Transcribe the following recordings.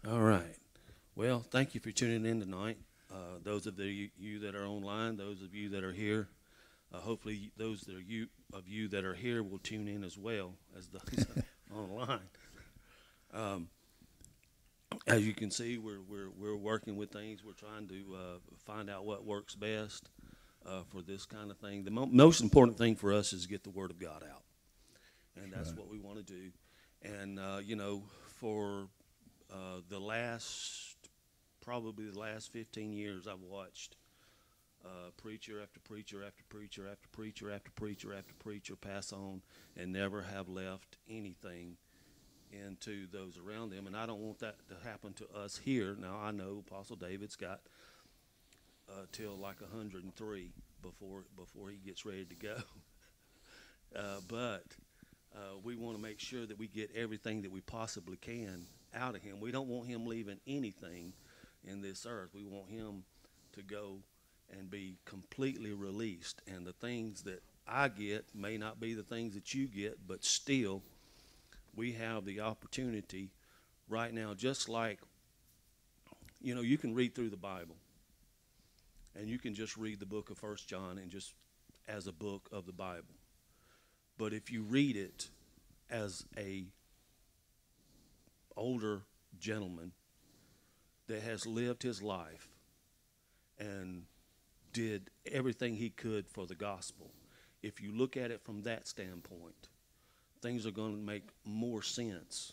All right. Well, thank you for tuning in tonight. Those of you that are online, those of you that are here, hopefully those of you that are here will tune in as well as those online. Um, as you can see, we're working with things. We're trying to find out what works best for this kind of thing. The most important thing for us is get the Word of God out, and that's what we want to do. And for probably the last 15 years, I've watched preacher after preacher after preacher after preacher after preacher after preacher pass on and never have left anything into those around them. And I don't want that to happen to us here. Now, I know Apostle David's got till like 103 before he gets ready to go. But we want to make sure that we get everything that we possibly can out of him. We don't want him leaving anything in this earth. We want him to go and be completely released. And the things that I get may not be the things that you get, but still, we have the opportunity right now, just like, you can read through the Bible, and you can just read the book of 1 John and just as a book of the Bible. But if you read it as a older gentleman that has lived his life and did everything he could for the gospel, if you look at it from that standpoint, things are going to make more sense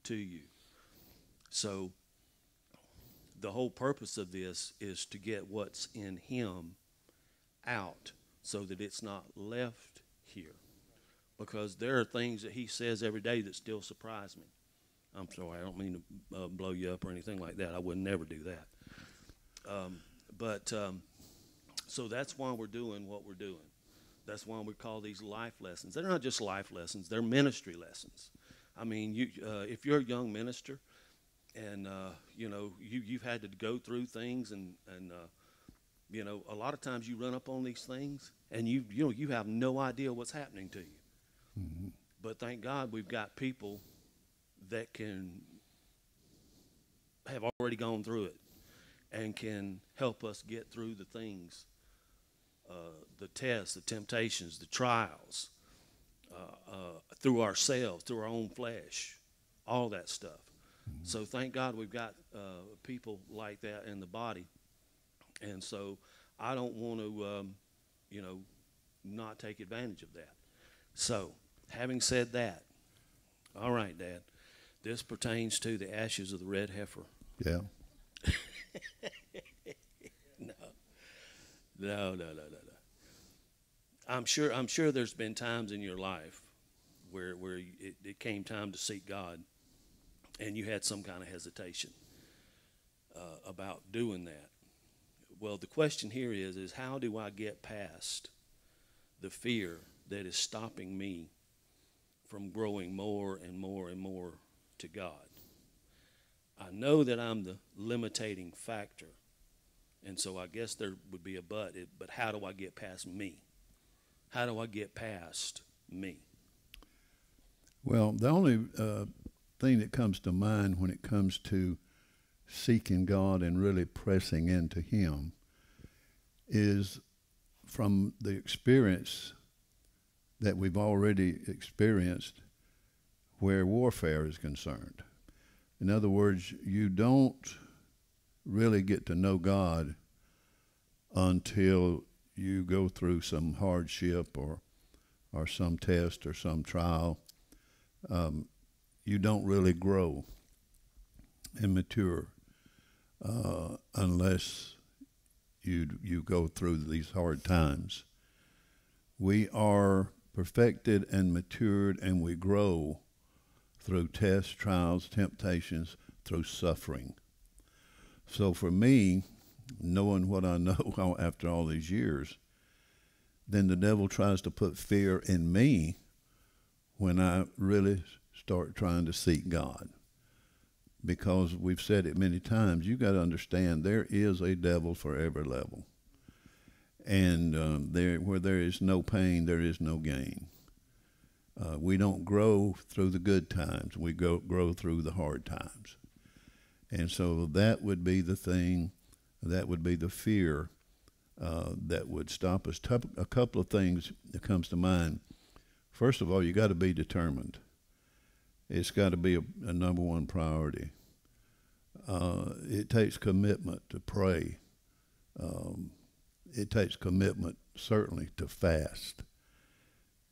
to you. So the whole purpose of this is to get what's in him out so that it's not left here. Because there are things that he says every day that still surprise me. I'm sorry, I don't mean to blow you up or anything like that. I would never do that. So that's why we're doing what we're doing. That's why we call these life lessons. They're not just life lessons. They're ministry lessons. I mean, if you're a young minister and, you've had to go through things and a lot of times you run up on these things and you have no idea what's happening to you. Mm-hmm. But thank God we've got people that have already gone through it and can help us get through the things, the tests, the temptations, the trials, through ourselves, through our own flesh, all that stuff. Mm-hmm. So thank God we've got people like that in the body. And so I don't want to, not take advantage of that. So having said that, all right, Dad, this pertains to the ashes of the red heifer. Yeah. No. I'm sure there's been times in your life where it came time to seek God, and you had some kind of hesitation about doing that. Well, the question here is how do I get past the fear that is stopping me from growing more and more and more to God? I know that I'm the limiting factor, and so I guess there would be a but how do I get past me? How do I get past me? Well, the only thing that comes to mind when it comes to seeking God and really pressing into Him is from the experience that we've already experienced where warfare is concerned. In other words, you don't really get to know God until you go through some hardship or some test or some trial. You don't really grow and mature unless you go through these hard times. We are perfected and matured, and we grow through tests, trials, temptations, through suffering. So for me, knowing what I know after all these years, then the devil tries to put fear in me when I really start trying to seek God. Because we've said it many times, you got to understand there is a devil for every level. And where there is no pain, there is no gain. We don't grow through the good times. We grow through the hard times. And so that would be the thing, that would be the fear that would stop us. A couple of things that comes to mind. First of all, you got to be determined. It's got to be a number one priority. It takes commitment to pray. It takes commitment, certainly, to fast.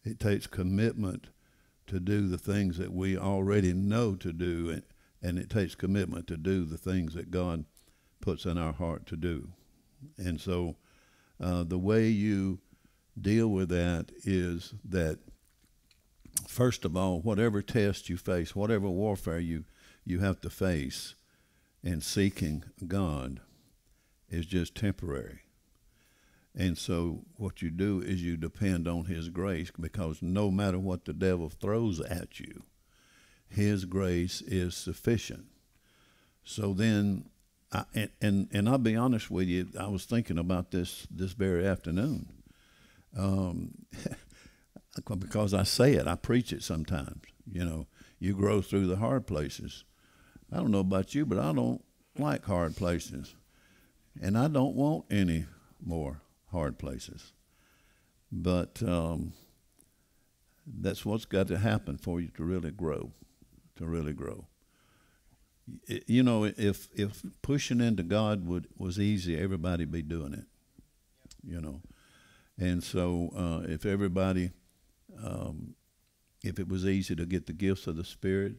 It takes commitment to do the things that we already know to do, and it takes commitment to do the things that God puts in our heart to do. And so the way you deal with that is that, first of all, whatever test you face, whatever warfare you have to face in seeking God is just temporary. And so what you do is you depend on his grace, because no matter what the devil throws at you, his grace is sufficient. So then, and I'll be honest with you, I was thinking about this very afternoon. Because I say it, I preach it sometimes. You know, you grow through the hard places. I don't know about you, but I don't like hard places. And I don't want any more hard places. But that's what's got to happen for you to really grow, You know, if pushing into God was easy, everybody'd be doing it, you know. And so if everybody, if it was easy to get the gifts of the Spirit,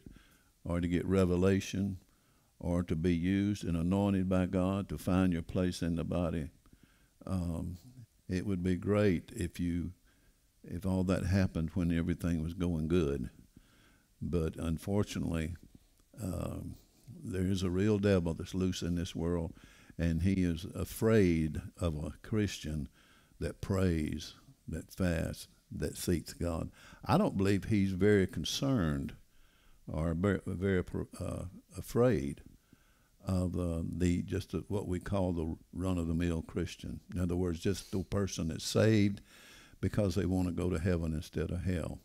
or to get revelation, or to be used and anointed by God to find your place in the body, it would be great if all that happened when everything was going good. But unfortunately, there is a real devil that's loose in this world, and he is afraid of a Christian that prays, that fasts, that seeks God. I don't believe he's very concerned or very afraid of what we call the run-of-the-mill Christian. In other words, just the person that's saved because they want to go to heaven instead of hell.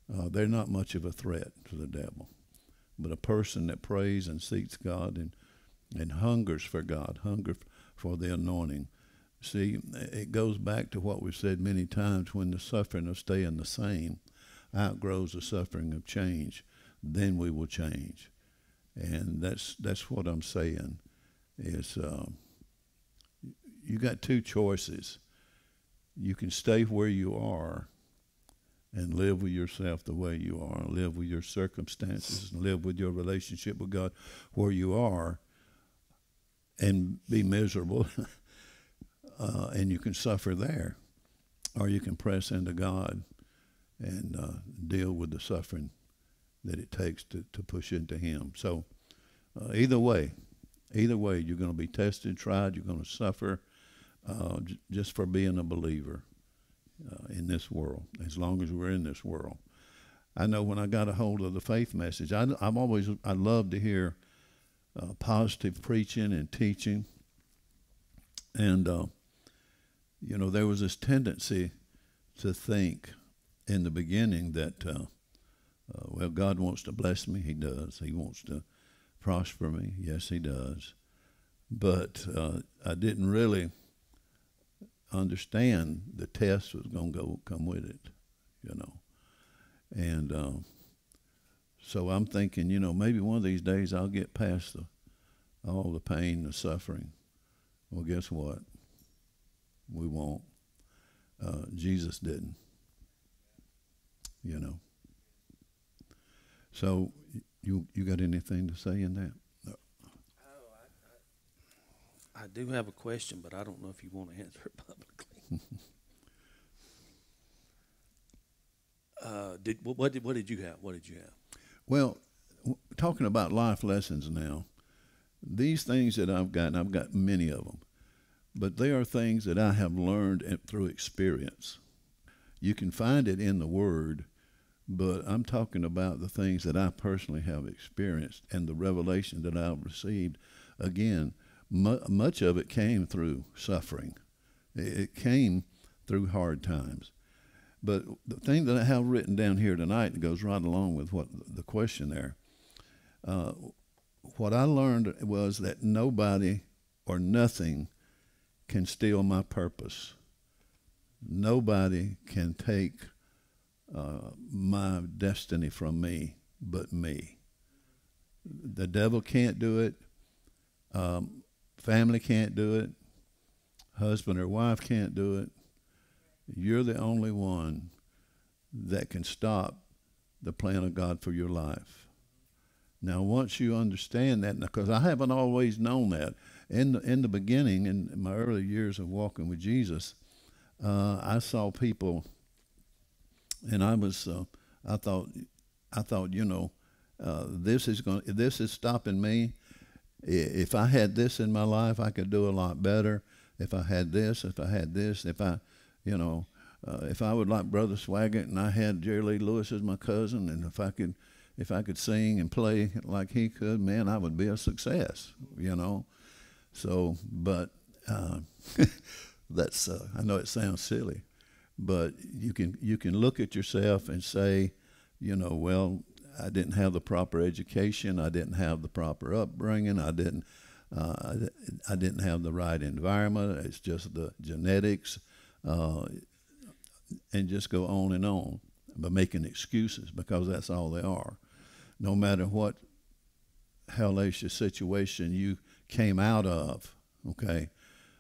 They're not much of a threat to the devil. But a person that prays and seeks God and hungers for God, hunger for the anointing. See, it goes back to what we've said many times: when the suffering of staying the same outgrows the suffering of change, then we will change. And that's what I'm saying is you got two choices. You can stay where you are and live with yourself the way you are, live with your circumstances, and live with your relationship with God where you are, and be miserable, and you can suffer there. Or you can press into God and deal with the suffering that it takes to push into him. So either way, you're going to be tested, tried, you're going to suffer just for being a believer in this world, as long as we're in this world. I know when I got a hold of the faith message, I love to hear positive preaching and teaching. And, you know, there was this tendency to think in the beginning that, well, God wants to bless me. He does. He wants to prosper me. Yes, he does. But I didn't really understand the test was going to come with it, And so I'm thinking, maybe one of these days I'll get past all the pain, the suffering. Well, guess what? We won't. Jesus didn't, So you got anything to say in that? No. I do have a question, but I don't know if you want to answer it publicly. What did you have? Well, talking about life lessons now, these things that I've got many of them, but they are things that I have learned through experience. You can find it in the Word, but I'm talking about the things that I personally have experienced and the revelation that I've received. Again, much of it came through suffering. It came through hard times. But the thing that I have written down here tonight, and goes right along with what the question there, what I learned was that nobody or nothing can steal my purpose. Nobody can take my destiny from me but me. The devil can't do it. Family can't do it. Husband or wife can't do it. You're the only one that can stop the plan of God for your life. Now, once you understand that, because I haven't always known that, in the beginning, in my early years of walking with Jesus, I saw people, and I thought, this is stopping me. If I had this in my life, I could do a lot better. If I had this, if I would like Brother Swaggart and I had Jerry Lee Lewis as my cousin, and if I could sing and play like he could, man, I would be a success, So, but that's I know it sounds silly, but you can look at yourself and say, well, I didn't have the proper education, I didn't have the proper upbringing, I didn't have the right environment. It's just the genetics. And just go on and on, but making excuses, because that's all they are. No matter what hellacious situation you came out of, okay,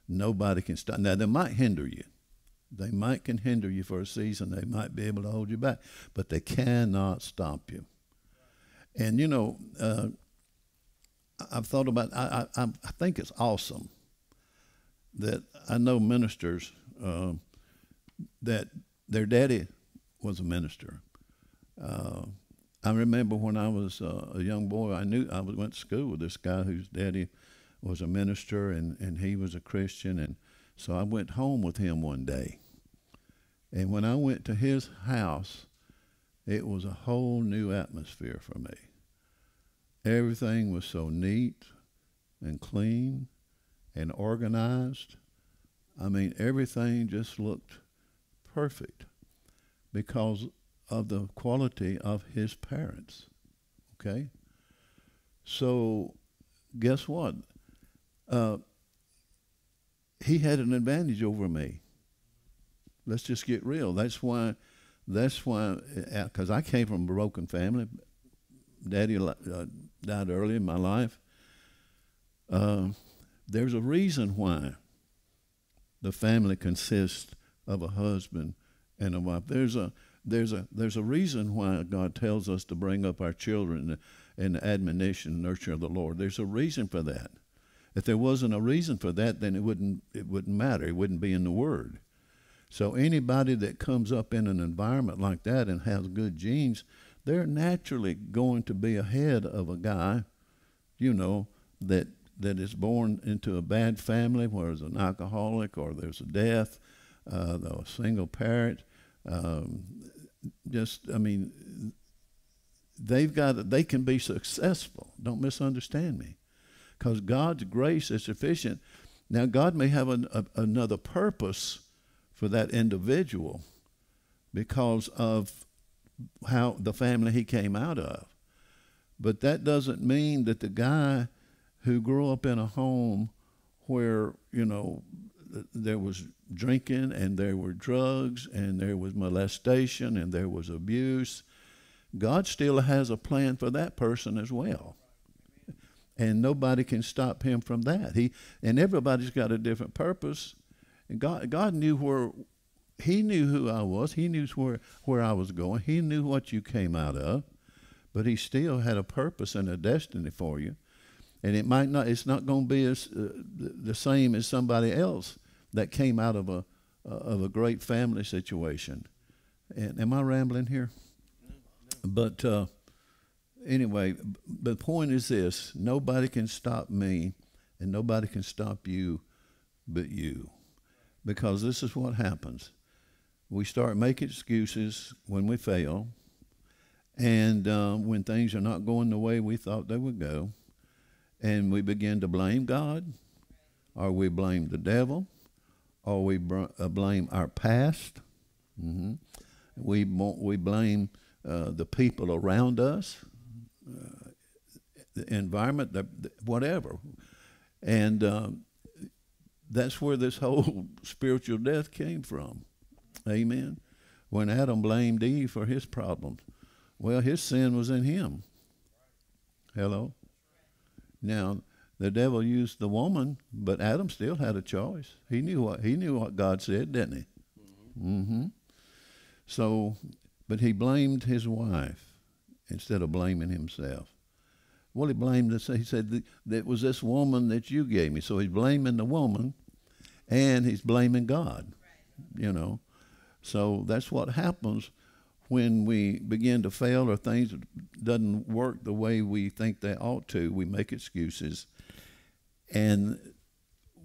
nobody can stop. Now, they might hinder you. They can hinder you for a season. They might be able to hold you back, but they cannot stop you. And, I've thought about, I think it's awesome that I know ministers that their daddy was a minister. I remember when I was a young boy, I went to school with this guy whose daddy was a minister, and he was a Christian, and so I went home with him one day. And when I went to his house, it was a whole new atmosphere for me. Everything was so neat and clean and organized. I mean, everything just looked perfect because of the quality of his parents, okay? So guess what? He had an advantage over me. Let's just get real. That's why, because I came from a broken family. Daddy died early in my life. There's a reason why the family consists of a husband and a wife. There's a reason why God tells us to bring up our children in the admonition and nurture of the Lord. There's a reason for that. If there wasn't a reason for that, then it wouldn't matter. It wouldn't be in the Word. So anybody that comes up in an environment like that and has good genes, they're naturally going to be ahead of a guy, that is born into a bad family where there's an alcoholic or there's a death, a single parent. They can be successful. Don't misunderstand me, because God's grace is sufficient. Now, God may have another purpose for that individual because of how the family he came out of. But that doesn't mean that the guy who grew up in a home where, there was drinking, and there were drugs, and there was molestation, and there was abuse. God still has a plan for that person as well. And nobody can stop him from that. And everybody's got a different purpose. And God knew he knew who I was. He knew where I was going. He knew what you came out of. But he still had a purpose and a destiny for you. And it's not going to be the same as somebody else that came out of a great family situation. And am I rambling here? But anyway, the point is this: nobody can stop me, and nobody can stop you but you. Because this is what happens. We start making excuses when we fail, and when things are not going the way we thought they would go. And we begin to blame God, or we blame the devil, or we blame our past. Mm-hmm. We blame the people around us, the environment, whatever. And that's where this whole spiritual death came from. Amen. When Adam blamed Eve for his problems. Well, his sin was in him. Hello? Now, the devil used the woman, but Adam still had a choice. He knew what God said, didn't he? Mm-hmm. So, but he blamed his wife instead of blaming himself. Well, he blamed us. He said, that was this woman that you gave me. So he's blaming the woman, and he's blaming God, you know. So that's what happens when we begin to fail, or things doesn't work the way we think they ought to. We make excuses. And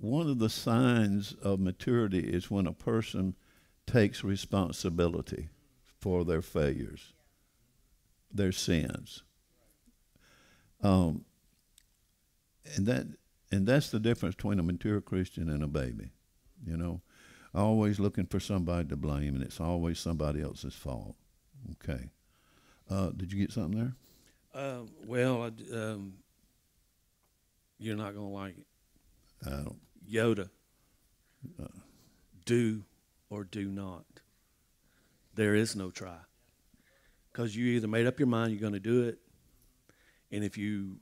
one of the signs of maturity is when a person takes responsibility for their failures, their sins. And that's the difference between a mature Christian and a baby, you know. Always looking for somebody to blame, and it's always somebody else's fault. Okay. Did you get something there? Well, you're not going to like it. I don't. Yoda. Do or do not. There is no try. Because you either made up your mind you're going to do it, and if you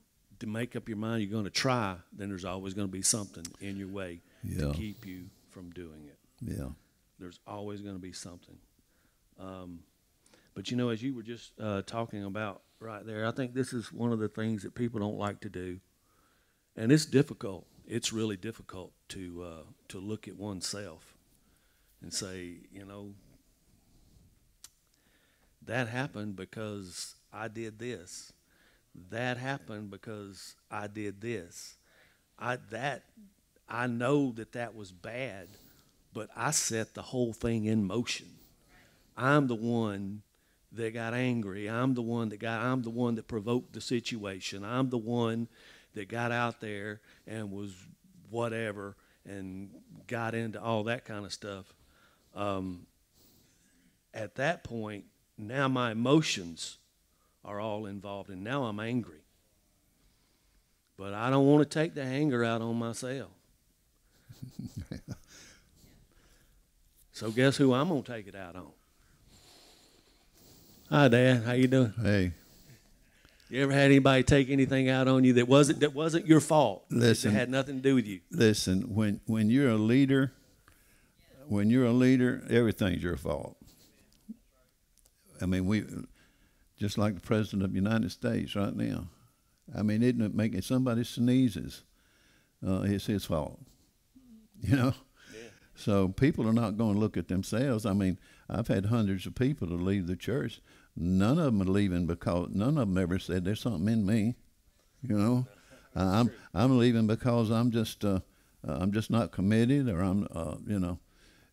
make up your mind you're going to try, then there's always going to be something in your way to keep you from doing it. Yeah. There's always going to be something. But, you know, as you were just talking about right there, I think this is one of the things that people don't like to do. And it's difficult. It's really difficult to look at oneself and say, you know, that happened because I did this. That happened because I did this. I know that was bad, but I set the whole thing in motion. I'm the one that got angry. I'm the one that provoked the situation. I'm the one that got out there and was whatever and got into all that kind of stuff. At that point, now my emotions are all involved, and now I'm angry. But I don't want to take the anger out on myself. So guess who I'm going to take it out on? Hi, Dad. How you doing? Hey. You ever had anybody take anything out on you that wasn't your fault? Listen. That had nothing to do with you. Listen, when you're a leader, everything's your fault. I mean, just like the President of the United States right now. I mean, isn't it making somebody sneezes? It's his fault. You know? Yeah. So people are not going to look at themselves. I mean, I've had hundreds of people to leave the church. None of them are leaving because none of them ever said there's something in me. You know? I'm leaving because I'm just not committed, or I'm you know.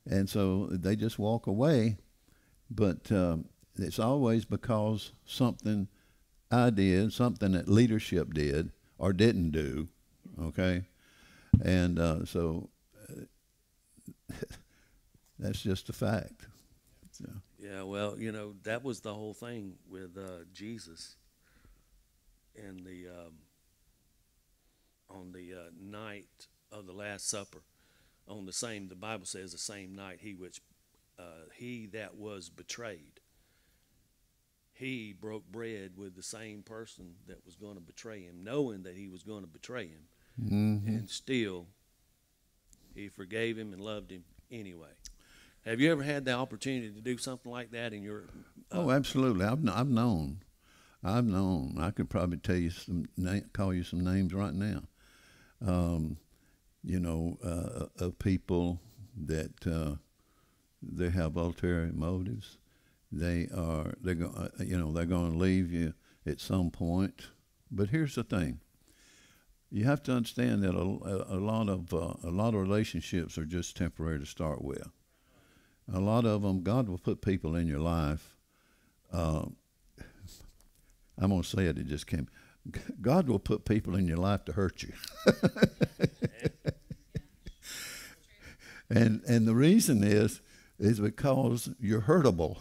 And so they just walk away. But it's always because something I did, something that leadership did or didn't do, okay? And so that's just a fact. So. Yeah, well, you know, that was the whole thing with Jesus and on the night of the Last Supper, on the Bible says the same night he that was betrayed, he broke bread with the same person that was going to betray him, knowing that he was going to betray him, and still he forgave him and loved him anyway. Have you ever had the opportunity to do something like that in your? Oh, absolutely. I've known. I could probably tell you call you some names right now. Of people that they have ulterior motives. They're going to leave you at some point. But here's the thing: you have to understand that a lot of relationships are just temporary to start with. A lot of them, God will put people in your life. I'm going to say it. It just came. God will put people in your life to hurt you. And the reason is because you're hurtable.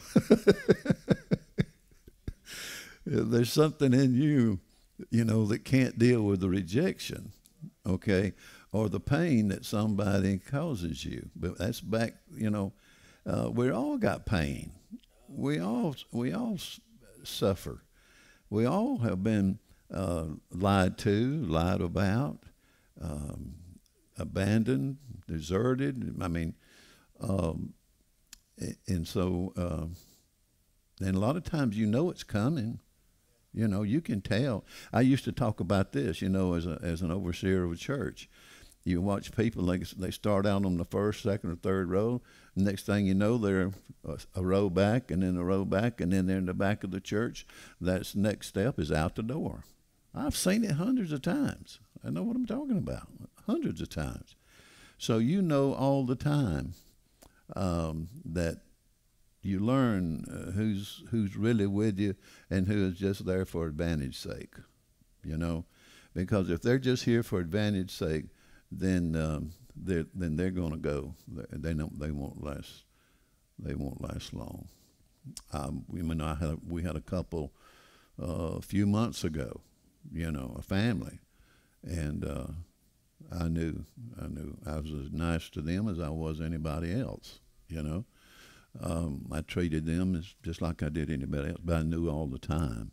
There's something in you, that can't deal with the rejection, okay, or the pain that somebody causes you. But that's back, we all got pain. We all suffer. We all have been lied to, lied about, abandoned, deserted. I mean, and so, and a lot of times it's coming. You can tell. I used to talk about this, as an overseer of a church. You watch people, they start out on the first, second, or third row. Next thing you know, they're a row back, and then a row back, and then they're in the back of the church. That's the next step is out the door. I've seen it hundreds of times. I know what I'm talking about, hundreds of times. So all the time that you learn who's really with you and who is just there for advantage sake, because if they're just here for advantage sake, then they're going to go. They won't last. They won't last long. We had a couple a few months ago, a family, and I knew I was as nice to them as I was anybody else. I treated them as just like I did anybody else, but I knew all the time.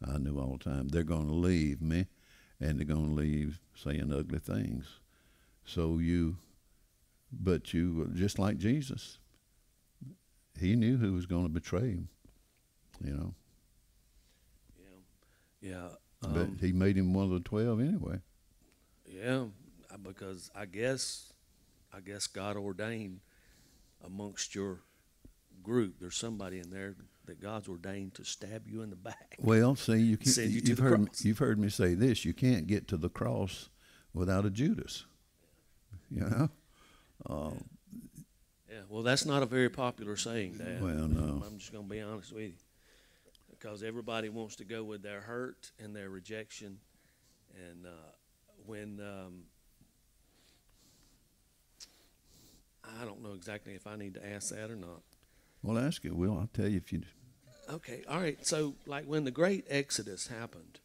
They're going to leave me, and they're going to leave saying ugly things. So but you just like Jesus, he knew who was going to betray him. Yeah. But he made him one of the 12 anyway. Yeah, because I guess God ordained amongst your group, there's somebody in there that God's ordained to stab you in the back. Well, see, you've heard me say this: you can't get to the cross without a Judas. Yeah. Well, that's not a very popular saying, Dad. Well, no. I'm just going to be honest with you, because everybody wants to go with their hurt and their rejection, and when I don't know exactly if I need to ask that or not. Well, ask it, Will. I'll tell you if you. Okay, all right. So, like when the Great Exodus happened,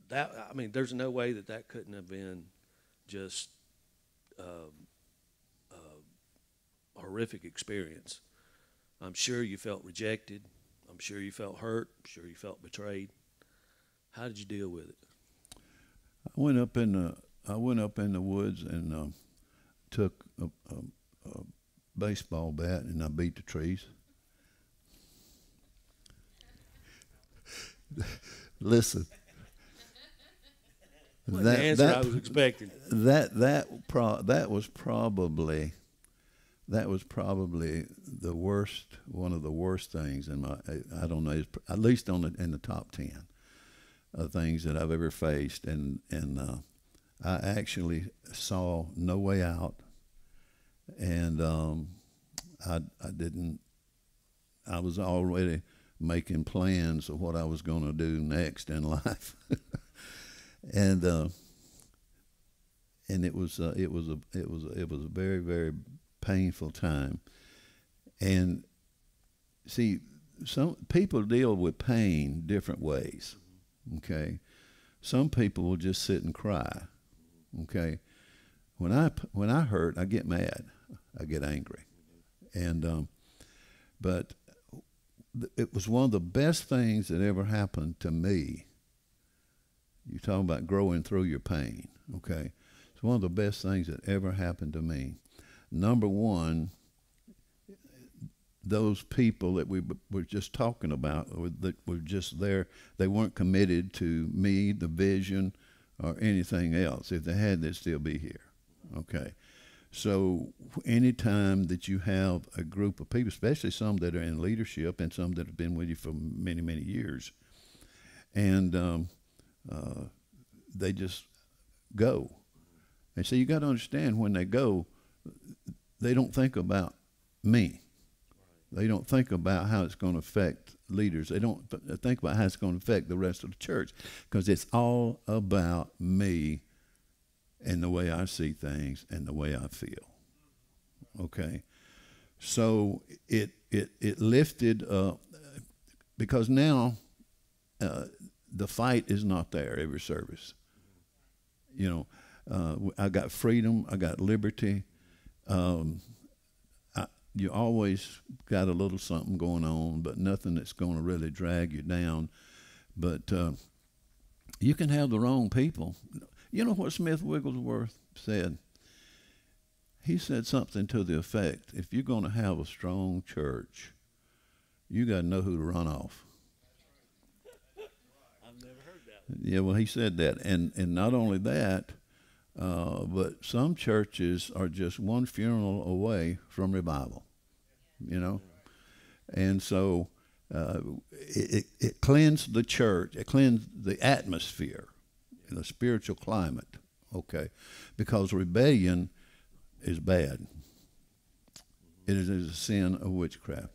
there's no way that couldn't have been just a horrific experience. I'm sure you felt rejected. I'm sure you felt hurt. I'm sure you felt betrayed. How did you deal with it? I went up in the woods and took a baseball bat and I beat the trees. Listen. Well, the answer I was expecting. That was probably the worst, one of the worst things in my. I don't know, at least in the top 10 of things that I've ever faced, and I actually saw no way out, and I didn't. I was already making plans of what I was going to do next in life. And it was a very, very painful time. And see, some people deal with pain different ways. Okay, some people will just sit and cry. Okay, when I hurt, I get mad, I get angry, and but it was one of the best things that ever happened to me. You're talking about growing through your pain. Okay, it's one of the best things that ever happened to me. Number one, those people that we were just talking about, or that were just there, they weren't committed to me, the vision, or anything else. If they had, they'd still be here. Okay. So anytime that you have a group of people, especially some that are in leadership and some that have been with you for many, many years, and they just go. And so you got to understand, when they go, they don't think about me. They don't think about how it's going to affect leaders. They don't think about how it's going to affect the rest of the church, because it's all about me and the way I see things and the way I feel. Okay? So it lifted up, because now the fight is not there every service. You know, I got freedom, I got liberty. You always got a little something going on, but nothing that's going to really drag you down. But you can have the wrong people. You know what Smith Wigglesworth said? He said something to the effect, if you're going to have a strong church, you got to know who to run off. I've never heard that. Yeah, well, he said that. And not only that, but some churches are just one funeral away from revival, you know. And so it cleansed the church. It cleansed the atmosphere, the spiritual climate, okay, because rebellion is bad. It is a sin of witchcraft.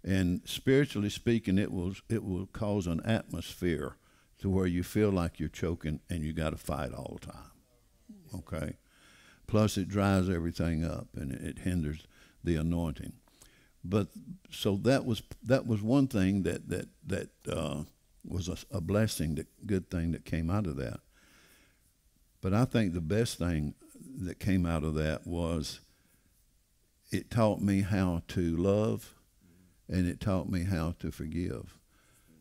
And spiritually speaking, it will cause an atmosphere to where you feel like you're choking and you got to fight all the time. Okay. Plus, it dries everything up and it hinders the anointing. But so that was one thing that was a blessing, the good thing that came out of that. But I think the best thing that came out of that was it taught me how to love, and it taught me how to forgive.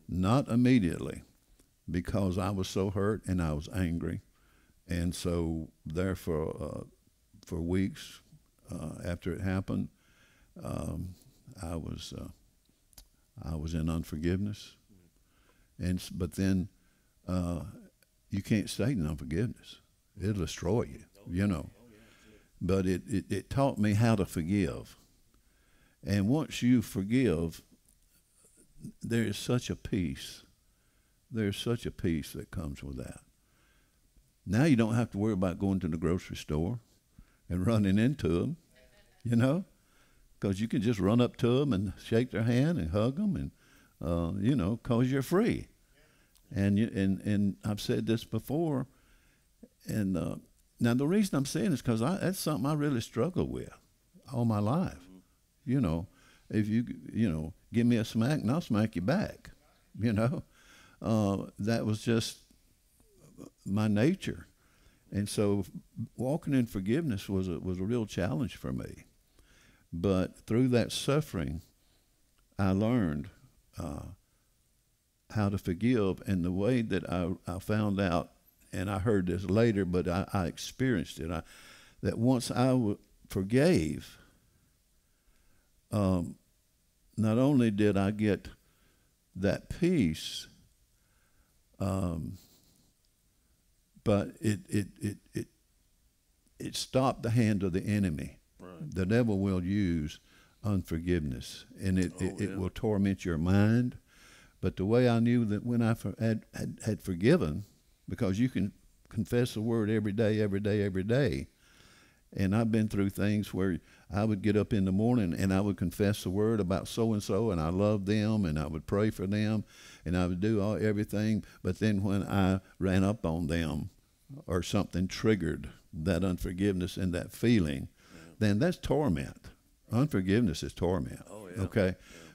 Not immediately, because I was so hurt and I was angry. And so there for weeks after it happened, I was in unforgiveness, but then you can't stay in unforgiveness; it'll destroy you, you know. But it taught me how to forgive, and once you forgive, there is such a peace. There's such a peace that comes with that. Now you don't have to worry about going to the grocery store and running into them, you know, because you can just run up to them and shake their hand and hug them, and you know, because you're free. And I've said this before, and now the reason I'm saying this because that's something I really struggled with all my life. You know, if you give me a smack and I'll smack you back. You know, that was just my nature. And so walking in forgiveness was a real challenge for me. But through that suffering, I learned how to forgive. And the way that I found out, and I heard this later, but I experienced it, that once I forgave, not only did I get that peace, but it stopped the hand of the enemy. Right. The devil will use unforgiveness, and it will torment your mind. But the way I knew that when I had forgiven, because you can confess the word every day, every day, every day. And I've been through things where I would get up in the morning and I would confess the word about so-and-so, and I loved them, and I would pray for them, and I would do everything. But then when I ran up on them or something triggered that unforgiveness and that feeling, then that's torment. Unforgiveness is torment. Oh, yeah. Okay? Yeah.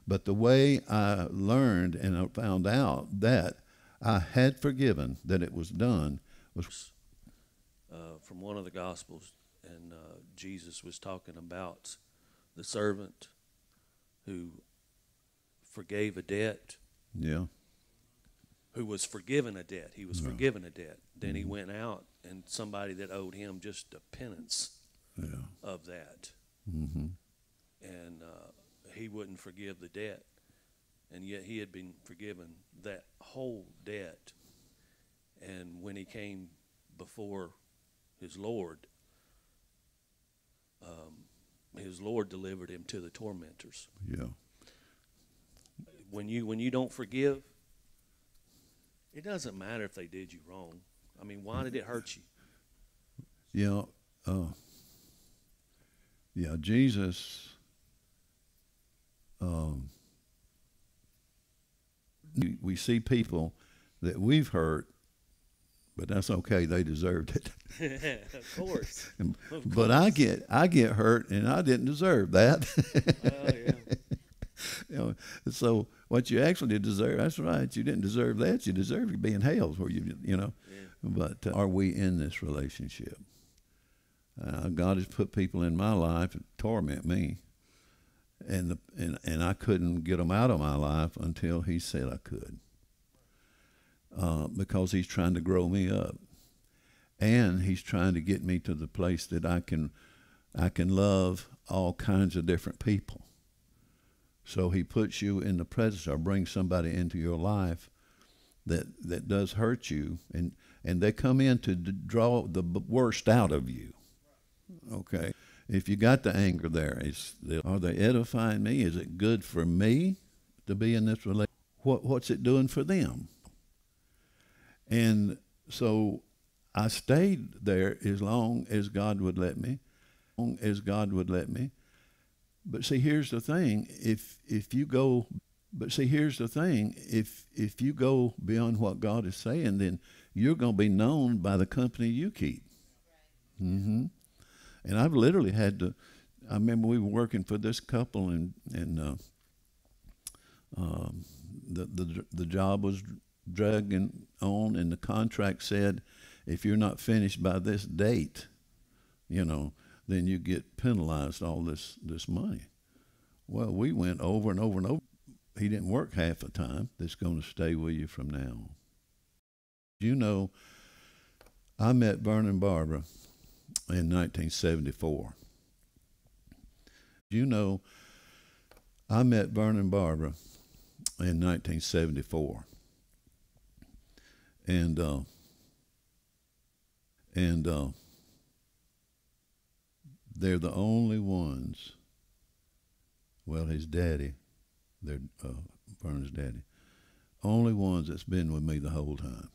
But the way I learned and I found out that I had forgiven, that it was done, was from one of the Gospels, and Jesus was talking about the servant who forgave a debt, Yeah. who was forgiven a debt. He was Yeah. forgiven a debt. Then he Mhm. went out, and somebody that owed him just a penance Yeah. of that, Mm-hmm. and he wouldn't forgive the debt, and yet he had been forgiven that whole debt. And when he came before his Lord delivered him to the tormentors. Yeah. When you don't forgive, it doesn't matter if they did you wrong. I mean, why did it hurt you? Yeah. Yeah. Jesus. We see people that we've hurt, but that's okay. They deserved it. Of course. But I get hurt, and I didn't deserve that. Well, yeah. You know, so what you actually deserve, that's right. You didn't deserve that. You deserve to be in hell, where you know. Yeah. But are we in this relationship? God has put people in my life to torment me, and I couldn't get them out of my life until He said I could, because He's trying to grow me up, and He's trying to get me to the place that I can love all kinds of different people. So He puts you in the presence, or brings somebody into your life that does hurt you, and they come in to draw the worst out of you. Okay, if you got the anger there, are they edifying me? Is it good for me to be in this relationship? What's it doing for them? And so I stayed there as long as God would let me. But see, here's the thing: if you go beyond what God is saying, then you're going to be known by the company you keep. Mm-hmm. And I've literally had to. I remember we were working for this couple, and the job was dragging on, and the contract said, if you're not finished by this date, then you get penalized all this money. Well, we went over and over and over. He didn't work half the time. That's going to stay with you from now on. I met Vernon Barbara in 1974. I met Vernon Barbara in 1974. And they're the only ones, well, his daddy, Vernon's daddy, only ones that's been with me the whole time.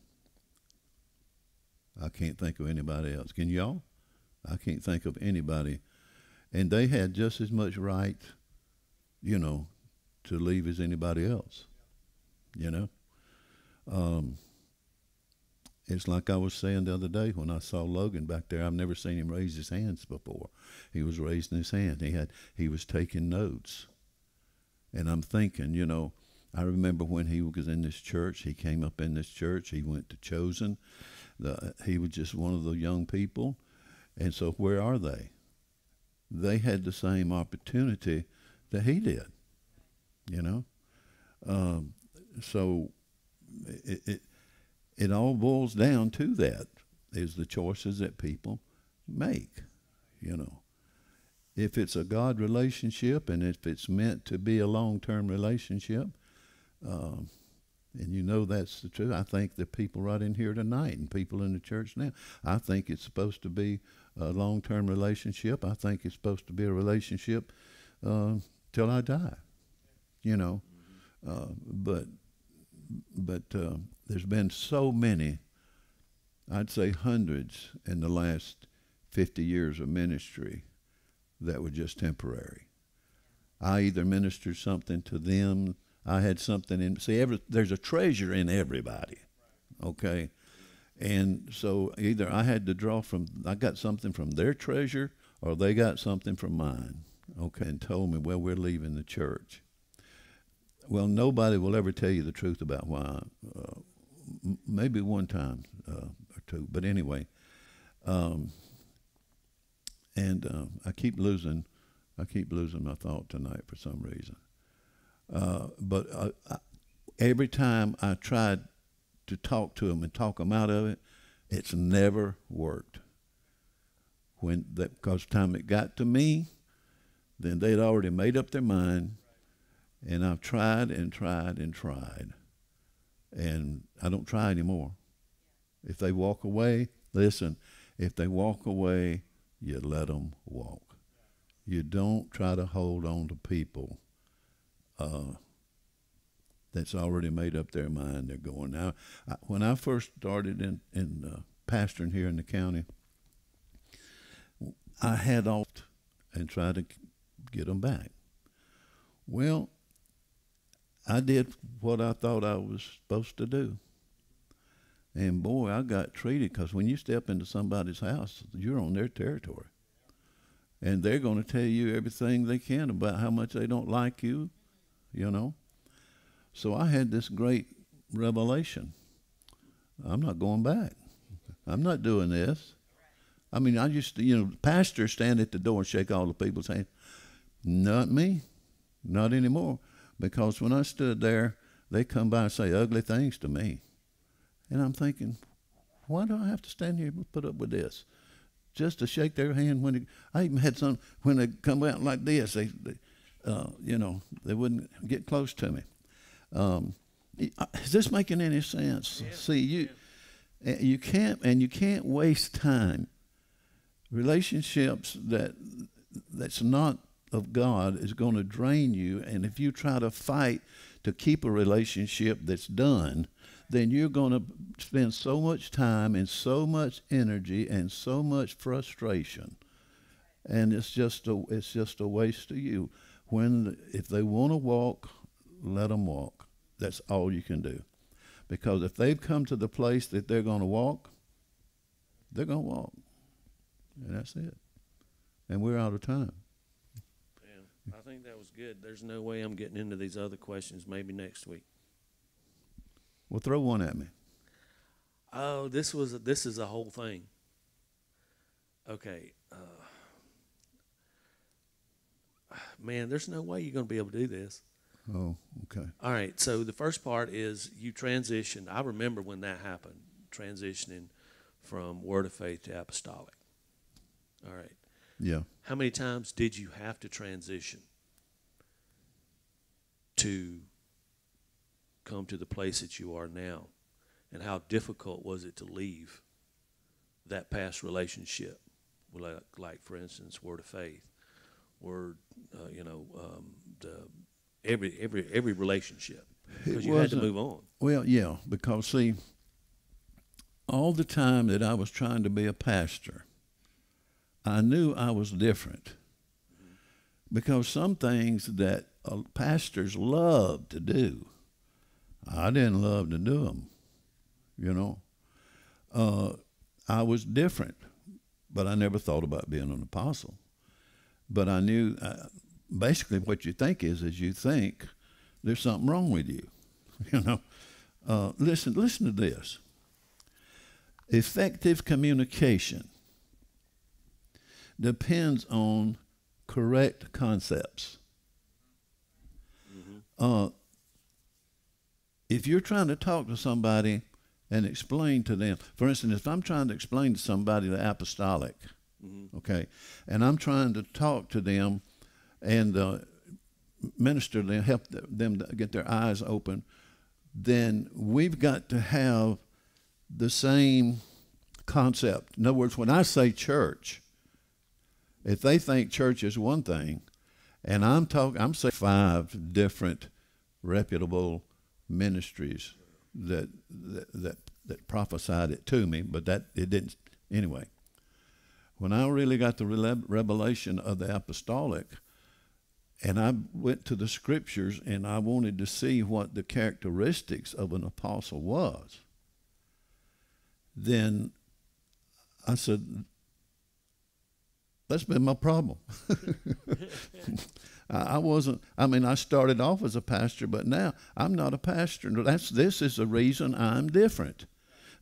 I can't think of anybody else. Can y'all? I can't think of anybody. And they had just as much right, to leave as anybody else, It's like I was saying the other day when I saw Logan back there. I've never seen him raise his hands before. He was raising his hand. He was taking notes. And I'm thinking, I remember when he was in this church. He came up in this church. He went to Chosen. He was just one of the young people. And so where are they? They had the same opportunity that he did, So it all boils down to that, is the choices that people make, If it's a God relationship, and if it's meant to be a long-term relationship, and that's the truth. I think the people right in here tonight and people in the church now, I think it's supposed to be a long-term relationship. I think it's supposed to be a relationship till I die, But there's been so many, I'd say hundreds in the last 50 years of ministry that were just temporary. I either ministered something to them, I had something in, there's a treasure in everybody, okay? And so either I had to I got something from their treasure, or they got something from mine, okay, and told me, well, we're leaving the church. Well, nobody will ever tell you the truth about why. Maybe one time or two, but anyway, And I keep losing my thought tonight for some reason. But every time I tried to talk to them and talk them out of it, it's never worked. Because time it got to me, then they'd already made up their mind, and I've tried and tried and tried, and I don't try anymore. If they walk away, listen, if they walk away, you let them walk. You don't try to hold on to people that's already made up their mind they're going. Now, when I first started in pastoring here in the county, I had off and tried to get them back. Well, I did what I thought I was supposed to do. And boy, I got treated, because when you step into somebody's house, you're on their territory. And they're going to tell you everything they can about how much they don't like you, you know. So I had this great revelation. I'm not going back. I'm not doing this. I mean, I used to, pastors stand at the door and shake all the people's hands. Not me. Not anymore. Because when I stood there, they come by and say ugly things to me. And I'm thinking, why do I have to stand here and put up with this? Just to shake their hand I even had some, when they come out like this, they wouldn't get close to me. Is this making any sense? Yeah. See, you can't waste time. Relationships that's not of God is going to drain you, and if you try to fight to keep a relationship that's done, then you're going to spend so much time and so much energy and so much frustration, and it's just a waste of you. If they want to walk, let them walk. That's all you can do, because if they've come to the place that they're going to walk, they're going to walk, and that's it. And we're out of time. Yeah, I think that was good. There's no way I'm getting into these other questions. Maybe next week. Well, throw one at me. Oh, this is a whole thing. Okay. Man, there's no way you're going to be able to do this. Oh, okay. All right. So the first part is you transitioned. I remember when that happened, transitioning from Word of Faith to Apostolic. All right. Yeah. How many times did you have to transition to come to the place that you are now? And how difficult was it to leave that past relationship? Like for instance, Word of Faith, every relationship, because you had to move on. Well, yeah, because see, all the time that I was trying to be a pastor, I knew I was different, because some things that pastors love to do, I didn't love to do them. I was different, but I never thought about being an apostle. But I knew basically what you think is you think there's something wrong with you. Listen to this. Effective communication depends on correct concepts. Mm-hmm. If you're trying to talk to somebody and explain to them, for instance, if I'm trying to explain to somebody the apostolic, mm-hmm. okay, and I'm trying to talk to them and minister to them, help them to get their eyes open, then we've got to have the same concept. In other words, when I say church, if they think church is one thing, and I'm saying 5 different reputable ministries that prophesied it to me, but that it didn't. Anyway, when I really got the revelation of the apostolic, and I went to the scriptures and I wanted to see what the characteristics of an apostle was, then I said, that's been my problem. I started off as a pastor, but now I'm not a pastor. This is the reason I'm different.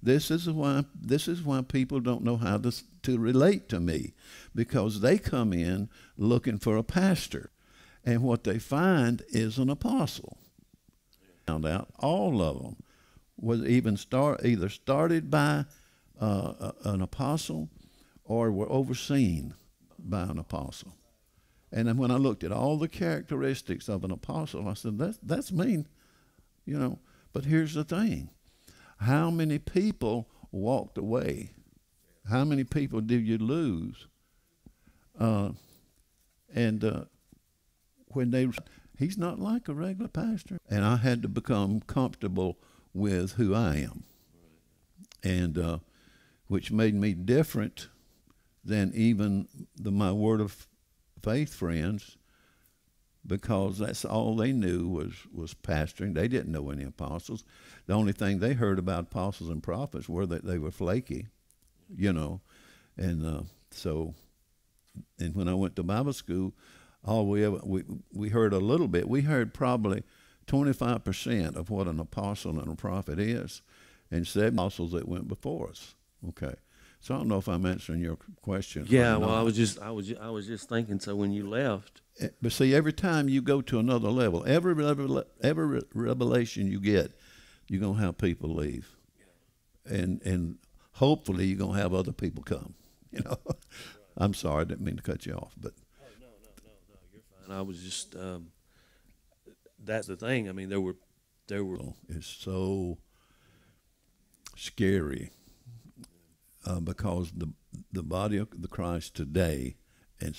This is why people don't know how to relate to me, because they come in looking for a pastor, and what they find is an apostle. Found out all of them was either started by an apostle or were overseen by an apostle. And then when I looked at all the characteristics of an apostle, I said, that's me, you know. But here's the thing. How many people walked away? How many people did you lose? He's not like a regular pastor. And I had to become comfortable with who I am. And which made me different than even my Word of Faith friends, because that's all they knew was pastoring. They didn't know any apostles. The only thing they heard about apostles and prophets were that they were flaky, you know. And and when I went to Bible school, we heard a little bit. We heard probably 25% of what an apostle and a prophet is, and 7 apostles that went before us. Okay. So I don't know if I'm answering your question. Yeah, well, I was just thinking. So when you left, but see, every time you go to another level, every revelation you get, you're gonna have people leave, and hopefully you're gonna have other people come. You know, I'm sorry, I didn't mean to cut you off, but no, you're fine. I was just that's the thing. I mean, there were. It's so scary. Because the body of the Christ today, and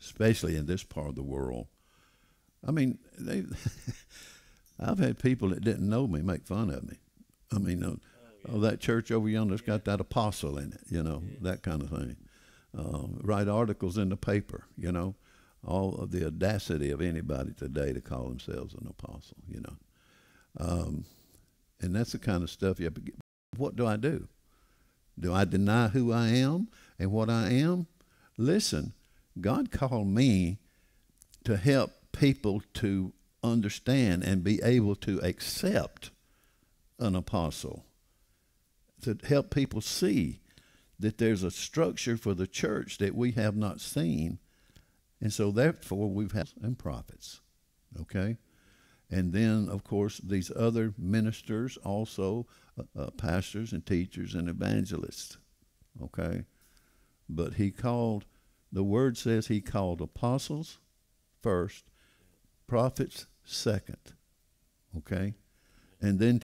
especially in this part of the world, I mean, I've had people that didn't know me make fun of me. I mean, that church over yonder's got that apostle in it, you know, that kind of thing. Write articles in the paper, you know, all of the audacity of anybody today to call themselves an apostle, you know. And that's the kind of stuff you have to get. What do I do? Do I deny who I am and what I am? Listen, God called me to help people to understand and be able to accept an apostle, to help people see that there's a structure for the church that we have not seen. And so therefore we've had and prophets, okay? And then, of course, these other ministers also, pastors and teachers and evangelists, okay? But the Word says he called apostles first, prophets second, okay? And then